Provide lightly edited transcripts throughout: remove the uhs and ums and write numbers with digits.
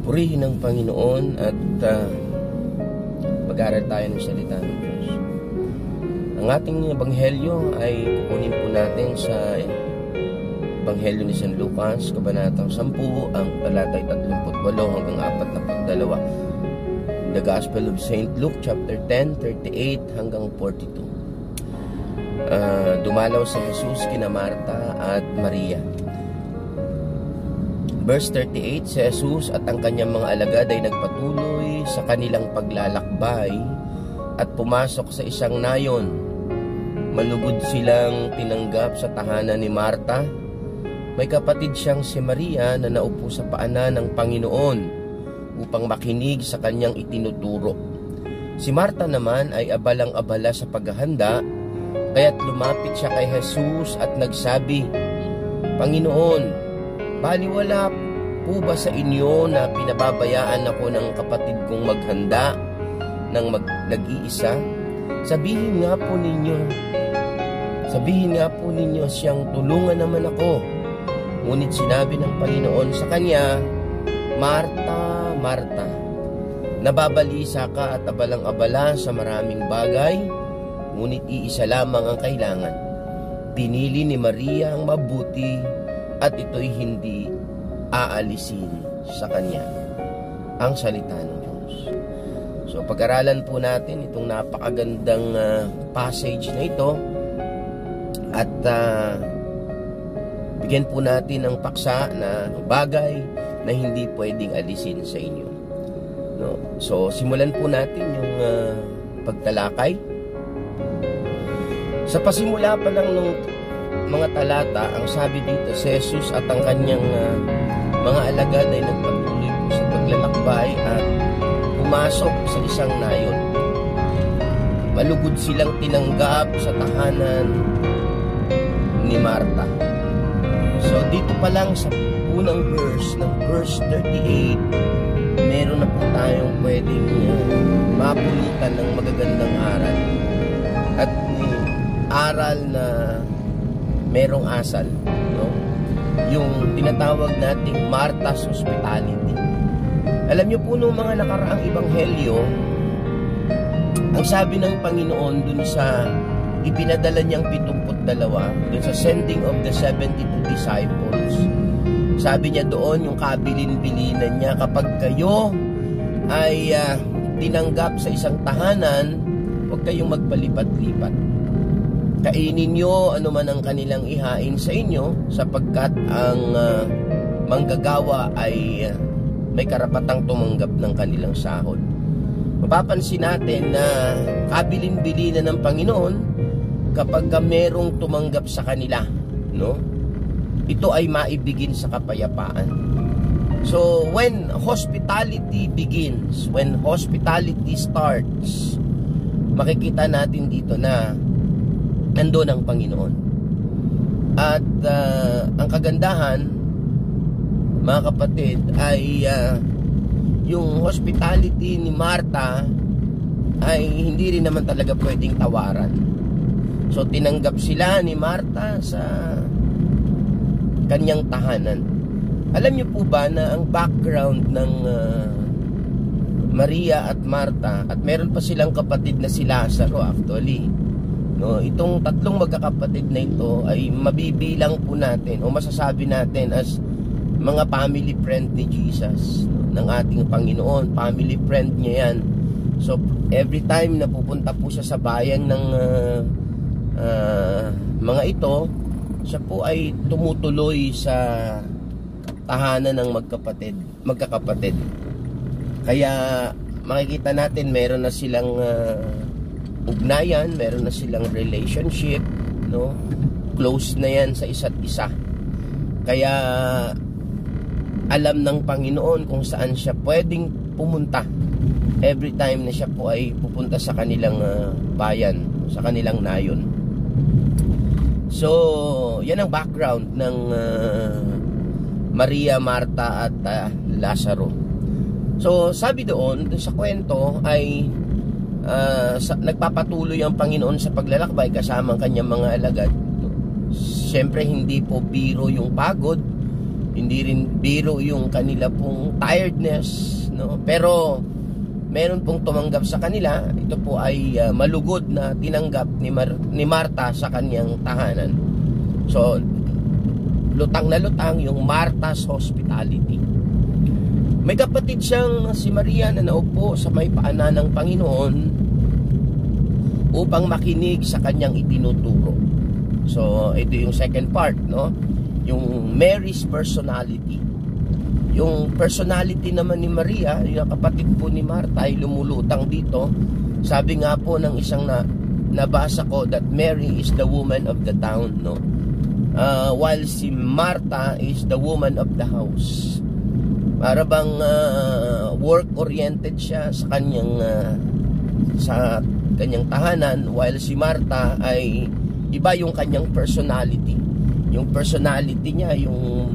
Purihin ng Panginoon at mag-aral tayo ng salita ng Diyos. Ang ating ebanghelyo ay kukunin po natin sa ebanghelyo ni San Lucas, kabanatang 10, ang talatay 38 hanggang 42. The Gospel of St. Luke, chapter 10, 38 hanggang 42. Dumalaw si Jesus kina Marta at Maria. Verse 38, si Jesus at ang kanyang mga alagad ay nagpatuloy sa kanilang paglalakbay at pumasok sa isang nayon. Malugod silang tinanggap sa tahanan ni Marta. May kapatid siyang si Maria na naupo sa paanan ng Panginoon upang makinig sa kanyang itinuturo. Si Marta naman ay abalang-abala sa paghahanda, kaya't lumapit siya kay Jesus at nagsabi, Panginoon, baliwala po ba sa inyo na pinababayaan ako ng kapatid kong maghanda ng nag-iisa? Sabihin nga po ninyo siyang tulungan naman ako. Ngunit sinabi ng Panginoon sa kanya, Marta, Marta, nababalisa ka at abalang-abala sa maraming bagay, ngunit iisa lamang ang kailangan. Pinili ni Maria ang mabuti at ito'y hindi aalisin sa kanya. Ang salita ng Diyos. So pag-aralan po natin itong napakagandang passage na ito at bigyan po natin ng paksa na bagay na hindi pwedeng alisin sa inyo. No? So simulan po natin yung pagtalakay. Sa pasimula pa lang nung mga talata, ang sabi dito, si Jesus at ang kanyang mga alagad ay nagpatuloy po sa paglalakbay at pumasok sa isang nayon. Malugod silang tinanggap sa tahanan ni Marta. So dito pa lang sa unang verse ng verse 38, meron na po tayong pwedeng mapulutan ng magagandang aral. At aral na merong asal, no? Yung tinatawag nating Marta's Hospitality. Alam niyo po nung mga nakaraang ebanghelyo, ang sabi ng Panginoon dun sa ipinadala niyang 72, dun sa sending of the 72 disciples, sabi niya doon yung kabilin-bilinan niya, kapag kayo ay tinanggap sa isang tahanan, huwag kayong magpalipat-lipat. Kainin nyo ano man ang kanilang ihain sa inyo, sapagkat ang manggagawa ay may karapatang tumanggap ng kanilang sahod. Mapapansin natin na kabilin-bilinan ng Panginoon kapag merong tumanggap sa kanila, no? Ito ay maibigin sa kapayapaan. So when hospitality begins, when hospitality starts, makikita natin dito na nandoon ang Panginoon. At ang kagandahan, mga kapatid, ay yung hospitality ni Marta ay hindi rin naman talaga pwedeng tawaran. So tinanggap sila ni Marta sa kanyang tahanan. Alam niyo po ba na ang background ng Maria at Marta, at meron pa silang kapatid na si Lazaro actually, no, itong tatlong magkakapatid na ito ay mabibilang po natin o masasabi natin as mga family friend ni Jesus, no, ng ating Panginoon. Family friend niya yan. So every time na pupunta po siya sa bayan ng mga ito, siya po ay tumutuloy sa tahanan ng magkakapatid. Kaya makikita natin meron na silang ugnayan, meron na silang relationship, no? Close na yan sa isa't isa. Kaya alam ng Panginoon kung saan siya pwedeng pumunta every time na siya po ay pupunta sa kanilang bayan, sa kanilang nayon. So yan ang background ng Maria, Marta at Lazaro. So sabi doon sa kwento ay nagpapatuloy ang Panginoon sa paglalakbay kasama ang kanyang mga alagad. Siyempre hindi po biro yung pagod Hindi rin biro yung kanila pong tiredness, no? Pero meron pong tumanggap sa kanila. Ito po ay malugod na tinanggap ni Marta sa kanyang tahanan. So, lutang na lutang yung Marta's hospitality. May kapatid siyang si Maria na naupo sa may paanan ng Panginoon upang makinig sa kanyang itinuturo. So, ito yung second part, no? Yung Mary's personality. Yung personality naman ni Maria, yung kapatid po ni Marta, ay lumulutang dito. Sabi nga po ng isang nabasa ko that Mary is the woman of the town, no? While si Marta is the woman of the house. Para bang work-oriented siya sa kanyang tahanan, while si Marta ay iba yung kanyang personality. Yung personality niya, yung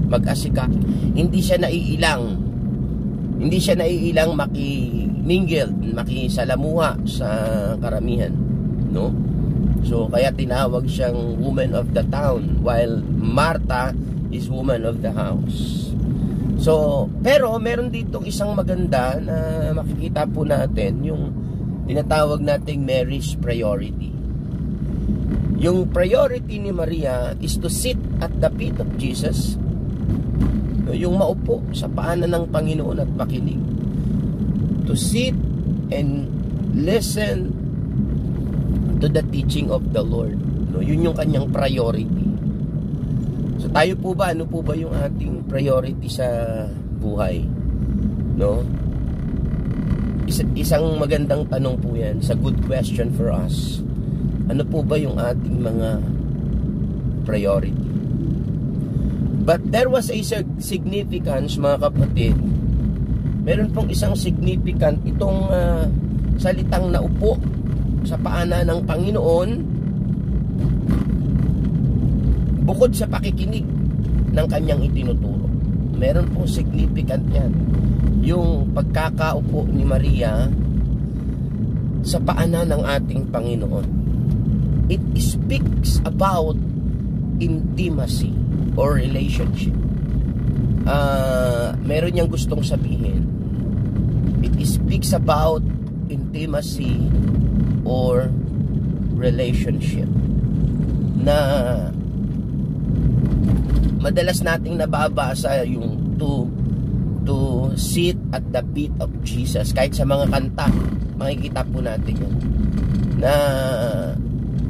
mag-asika. Hindi siya naiilang makimingle, makisalamuha sa karamihan, no? So kaya tinawag siyang woman of the town, while Marta is woman of the house. So, pero meron ditong isang maganda na makikita po natin, yung tinatawag nating Mary's priority. Yung priority ni Maria is to sit at the feet of Jesus. Yung maupo sa paanan ng Panginoon at makinig. To sit and listen to the teaching of the Lord. No, yun yung kanyang priority. So tayo po ba, ano po ba yung ating priority sa buhay? No? Isang magandang tanong po yan. It's a good question for us. Ano po ba yung ating mga priority? But there was a significance, mga kapatid. Meron pong isang significant itong salitang naupo sa paanan ng Panginoon, bukod sa pakikinig ng kanyang itinuturo. Meron pong significant yan. Yung pagkakaupo ni Maria sa paanan ng ating Panginoon. It speaks about intimacy or relationship. Meron niyang gustong sabihin. It speaks about intimacy or relationship na madalas nating nababasa yung to sit at the feet of Jesus. Kahit sa mga kanta, makikita po natin yun, na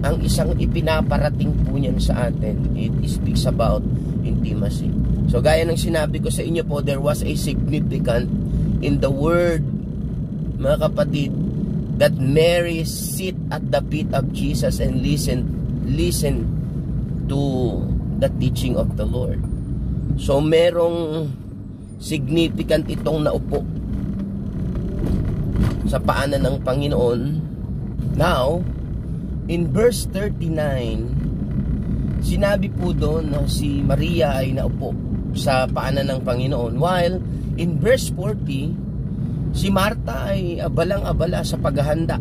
ang isang ipinaparating po niyan sa atin, it speaks about intimacy. So gaya ng sinabi ko sa inyo po, there was a significant in the word, mga kapatid, that Mary sit at the feet of Jesus and listen to the teaching of the Lord. So merong significant itong naupo sa paanan ng Panginoon. Now, in verse 39, sinabi po doon na si Maria ay naupo sa paanan ng Panginoon, while in verse 40, si Marta ay abalang-abala sa paghahanda.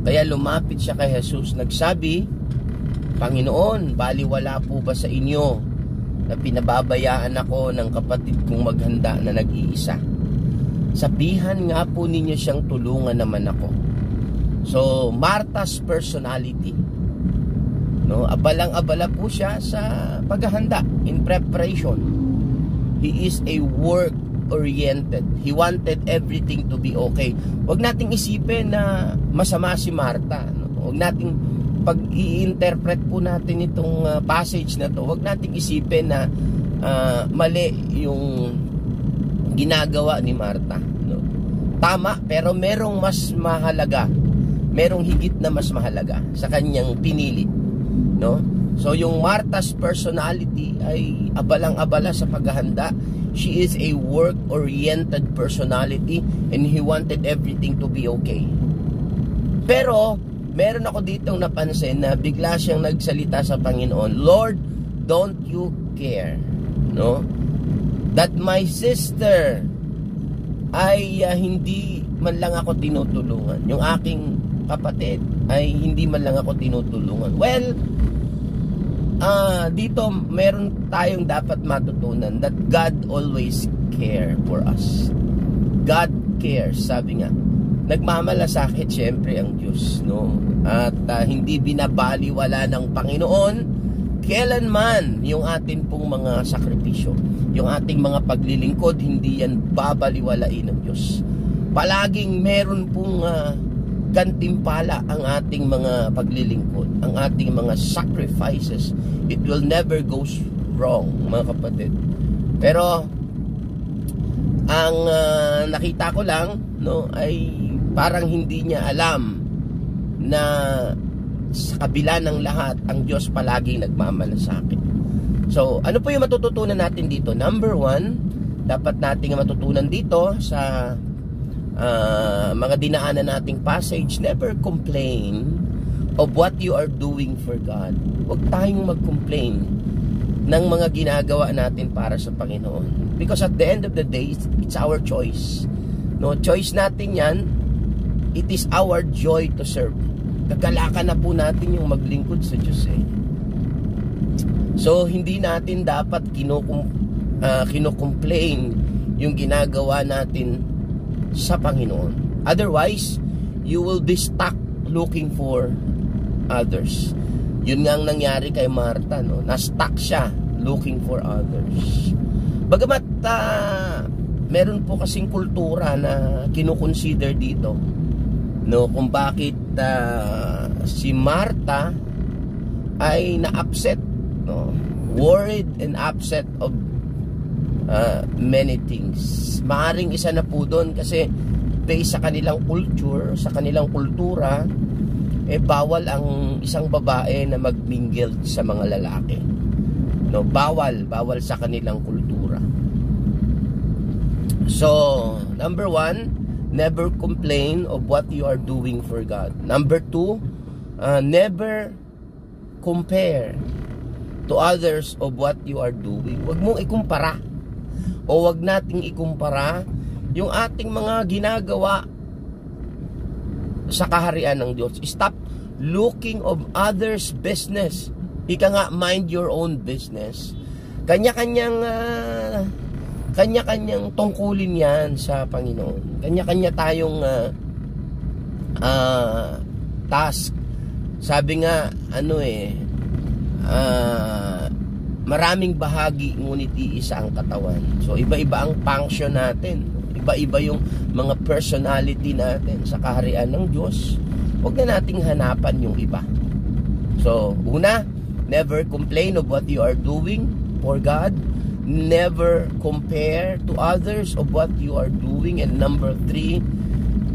Kaya lumapit siya kay Jesus, nagsabi, Panginoon, baliwala po ba sa inyo na pinababayaan ako ng kapatid kong maghanda na nag-iisa? Sabihan nga po ninyo siyang tulungan naman ako. So, Marta's personality, no, abalang-abala po siya sa paghahanda, in preparation. He is a work-oriented. He wanted everything to be okay. Huwag nating isipin na masama si Marta, no? Huwag nating, pag i-interpret po natin itong passage na to, huwag nating isipin na mali yung ginagawa ni Marta, no? Tama, pero merong mas mahalaga, merong higit na mas mahalaga sa kanyang pinili, no? So yung Marta's personality ay abalang-abala sa paghahanda. She is a work-oriented personality and he wanted everything to be okay. Pero meron ako ditong napansin na bigla siyang nagsalita sa Panginoon, Lord, don't you care, no, that my sister ay hindi man lang ako tinutulungan. Yung aking kapatid ay hindi man lang ako tinutulungan. Well, dito meron tayong dapat matutunan that God always care for us. God cares, sabi nga. Nagmamalasakit syempre ang Diyos, no? At hindi binabaliwala ng Panginoon kailanman yung atin pong mga sakripisyo, yung ating mga paglilingkod, hindi yan babaliwalain ng Diyos. Palaging meron pong gantimpala ang ating mga paglilingkod, ang ating mga sacrifices. It will never go wrong, mga kapatid. Pero ang nakita ko lang, no, ay parang hindi niya alam na sa kabila ng lahat, ang Diyos palaging nagmamalasakit. So, ano po yung matututunan natin dito? Number 1, dapat nating matutunan dito sa mga dinaanan nating passage, never complain of what you are doing for God. Huwag tayong mag-complain ng mga ginagawa natin para sa Panginoon. Because at the end of the day, it's our choice. No, choice natin yan. It is our joy to serve. Kagalakan na po natin yung maglingkod sa Diyos eh. So, hindi natin dapat kinocomplain yung ginagawa natin sa Panginoon. Otherwise, you will be stuck looking for others. Yun nga ang nangyari kay Martha, no? Na-stuck siya looking for others. Bagamat meron po kasing kultura na kinukonsider dito, no, kung bakit si Martha ay na-upset, no, worried and upset of many things. Maaring isa na po doon kasi based sa kanilang culture, sa kanilang kultura, bawal ang isang babae na magmingle sa mga lalaki, no, bawal sa kanilang kultura. So, number 1, never complain of what you are doing for God. Number 2, never compare to others of what you are doing. Huwag mong ikumpara, o huwag nating ikumpara yung ating mga ginagawa sa kaharian ng Diyos. Stop looking of others' business. Ika nga, mind your own business. Kanya-kanyang tungkulin yan sa Panginoon. Kanya-kanya tayong task. Sabi nga, maraming bahagi ngunit iisa ang katawan. So, iba-iba ang function natin. Iba-iba yung mga personality natin sa kaharian ng Diyos. Huwag na nating hanapan yung iba. So, una, never complain of what you are doing for God. Never compare to others of what you are doing. And number 3,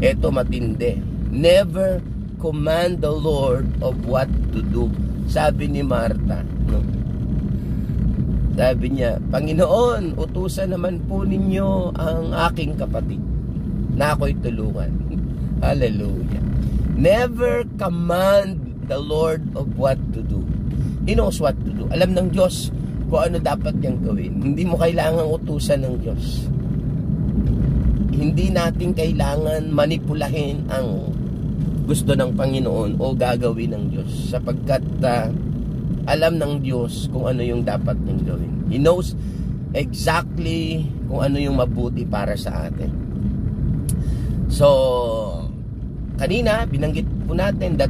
eto matindi, never command the Lord of what to do. Sabi ni Martha, no? Sabi niya, Panginoon, utusan naman po ninyo ang aking kapatid na ako'y tulungan. Hallelujah. Never command the Lord of what to do. He knows what to do. Alam ng Diyos kung ano dapat niyang gawin. Hindi mo kailangang utusan ng Diyos. Hindi natin kailangan manipulahin ang gusto ng Panginoon o gagawin ng Diyos, sapagkat alam ng Diyos kung ano yung dapat niyang gawin. He knows exactly kung ano yung mabuti para sa atin. So, kanina binanggit po natin that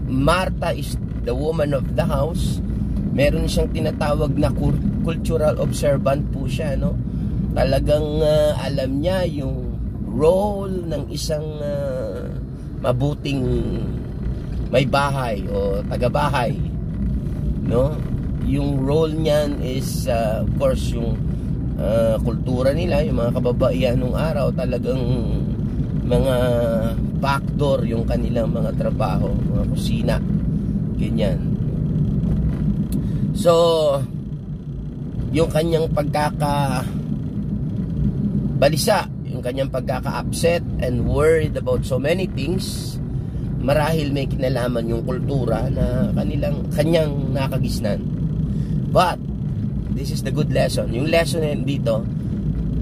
Martha is the woman of the house. Meron siyang tinatawag na cultural observant po siya, no? Talagang alam niya yung role ng isang mabuting may bahay o taga-bahay, no? Yung role niyan is of course yung kultura nila, yung mga kababaihan nung araw, talagang mga backdoor yung kanilang mga trabaho, mga kusina, ganyan. So, yung kanyang pagkakabalisa, yung kanyang pagkaka-upset and worried about so many things, marahil may kinalaman yung kultura na kanyang nakagisnan. But this is the good lesson. Yung lesson dito,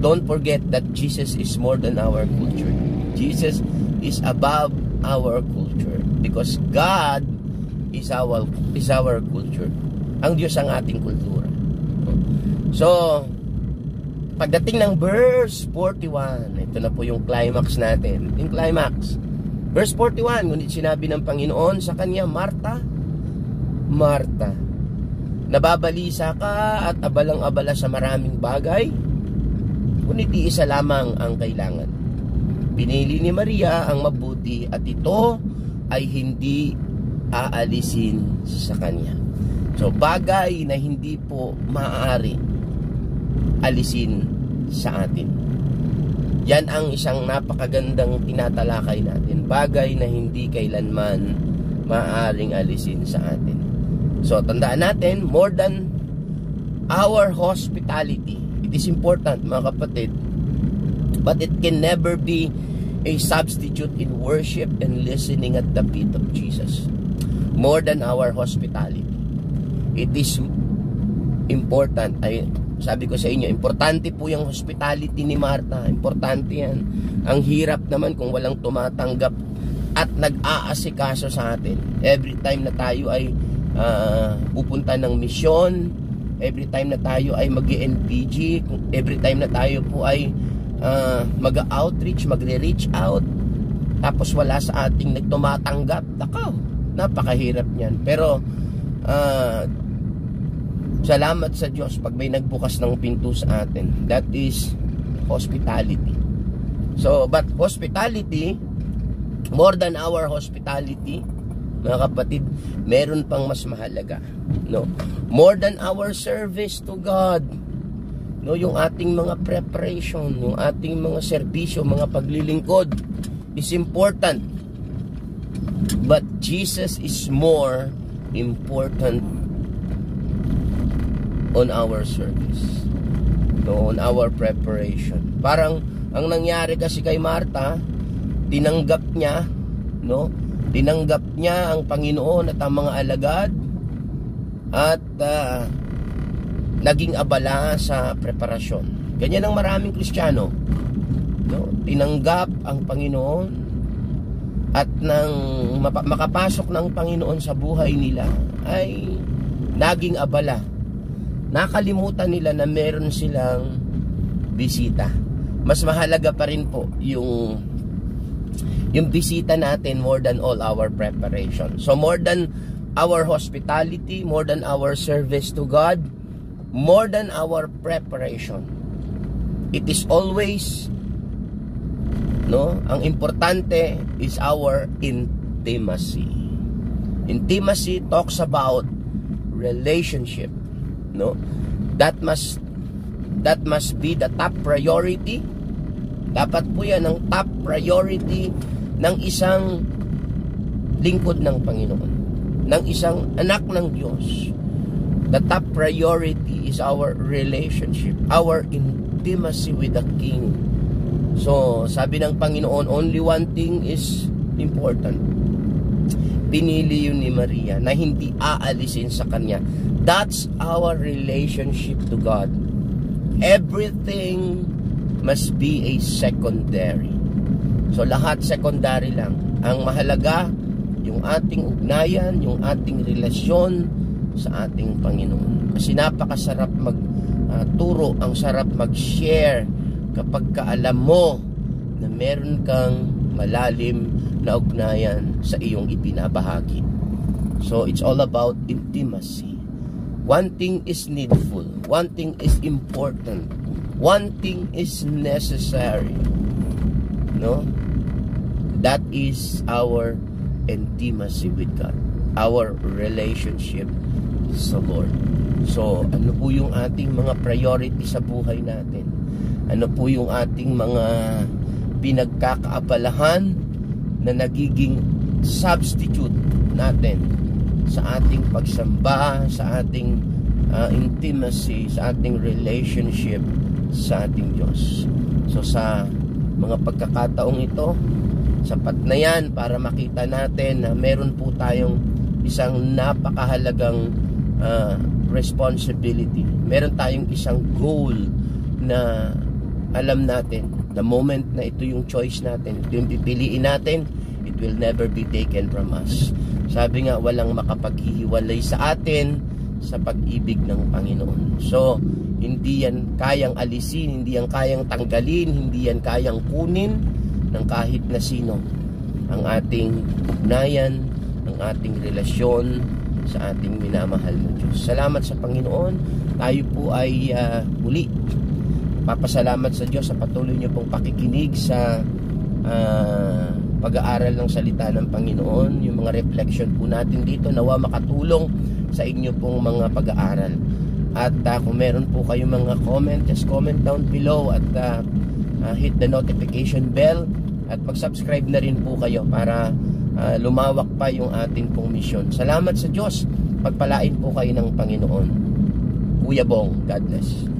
don't forget that Jesus is more than our culture. Jesus is above our culture, because God is our culture. ang Diyos ang ating kultura. So, pagdating ng verse 41, ito na po yung climax natin. Yung climax. Verse 41, ngunit sinabi ng Panginoon sa kanya, Marta, Marta, nababalisa ka at abalang-abala sa maraming bagay, ngunit iisa lamang ang kailangan. Pinili ni Maria ang mabuti at ito ay hindi aalisin sa kanya. So, bagay na hindi po maaari alisin sa atin. Yan ang isang napakagandang tinatalakay natin. Bagay na hindi kailanman maaaring alisin sa atin. So, tandaan natin, more than our hospitality. It is important, mga kapatid, but it can never be a substitute in worship and listening at the feet of Jesus. More than our hospitality. It is important. Sabi ko sa inyo, importante po yung hospitality ni Marta. Importante yan. Ang hirap naman kung walang tumatanggap at nag-aasikaso sa atin. Every time na tayo ay pupunta ng misyon, every time na tayo ay mag-NPG, every time na tayo po ay mag-outreach, magre-reach out, tapos wala sa ating nagtumatanggap, takaw, napakahirap niyan. Pero salamat sa Diyos pag may nagbukas ng pinto sa atin. That is hospitality. So, but hospitality, more than our hospitality, mga kapatid, meron pang mas mahalaga, no? More than our service to God, no? Yung ating mga preparation, yung ating mga serbisyo, mga paglilingkod is important, but Jesus is more important on our service, no? On our preparation. Parang ang nangyari kasi kay Marta, tinanggap niya, no? Tinanggap niya ang Panginoon at ang mga alagad at naging abala sa preparasyon. Ganyan ang maraming Kristiyano, no? Tinanggap ang Panginoon at nang makapasok ng Panginoon sa buhay nila ay naging abala. Nakalimutan nila na meron silang bisita. Mas mahalaga pa rin po yung bisita natin more than all our preparation. So more than our hospitality, more than our service to God, more than our preparation, it is always, no, ang importante is our intimacy. Intimacy talks about relationship, no? That must be the top priority. Dapat po yan ang top priority ng isang lingkod ng Panginoon, ng isang anak ng Diyos. The top priority is our relationship, our intimacy with the King. So, sabi ng Panginoon, only one thing is important. Pinili yun ni Maria na hindi aalisin sa kanya. That's our relationship to God. Everything must be a secondary. So lahat secondary lang. Ang mahalaga, yung ating ugnayan, yung ating relasyon sa ating Panginoon. Kasi napakasarap magturo, ang sarap mag-share kapag alam mo na meron kang malalim na ugnayan sa iyong ibinabahagi. So it's all about intimacy. One thing is needful, one thing is important, one thing is necessary, no? That is our intimacy with God, our relationship sa Lord. So, ano po yung ating mga priority sa buhay natin? Ano po yung ating mga pinagkakaabalahan na nagiging substitute natin sa ating pagsamba, sa ating intimacy, sa ating relationship sa ating Diyos? So sa mga pagkakataong ito, sapat na yan para makita natin na meron po tayong isang napakahalagang responsibility. Meron tayong isang goal na alam natin, the moment na ito yung choice natin, ito yung pipiliin natin, it will never be taken from us. Sabi nga, walang makapaghihiwalay sa atin sa pag-ibig ng Panginoon. So, hindi yan kayang alisin, hindi yan kayang tanggalin, hindi yan kayang kunin ng kahit na sino. Ang ating ugnayan, ang ating relasyon sa ating minamahal na Diyos. Salamat sa Panginoon. Tayo po ay muli papasalamat sa Diyos sa patuloy niyo pong pakikinig sa pag-aaral ng salita ng Panginoon. Yung mga reflection po natin dito, nawa makatulong sa inyo pong mga pag-aaral. At kung meron po kayong mga comment, just comment down below at hit the notification bell at mag-subscribe na rin po kayo para lumawak pa yung ating pong mission. Salamat sa Diyos. Pagpalain po kayo ng Panginoon. Kuya Bong, God bless.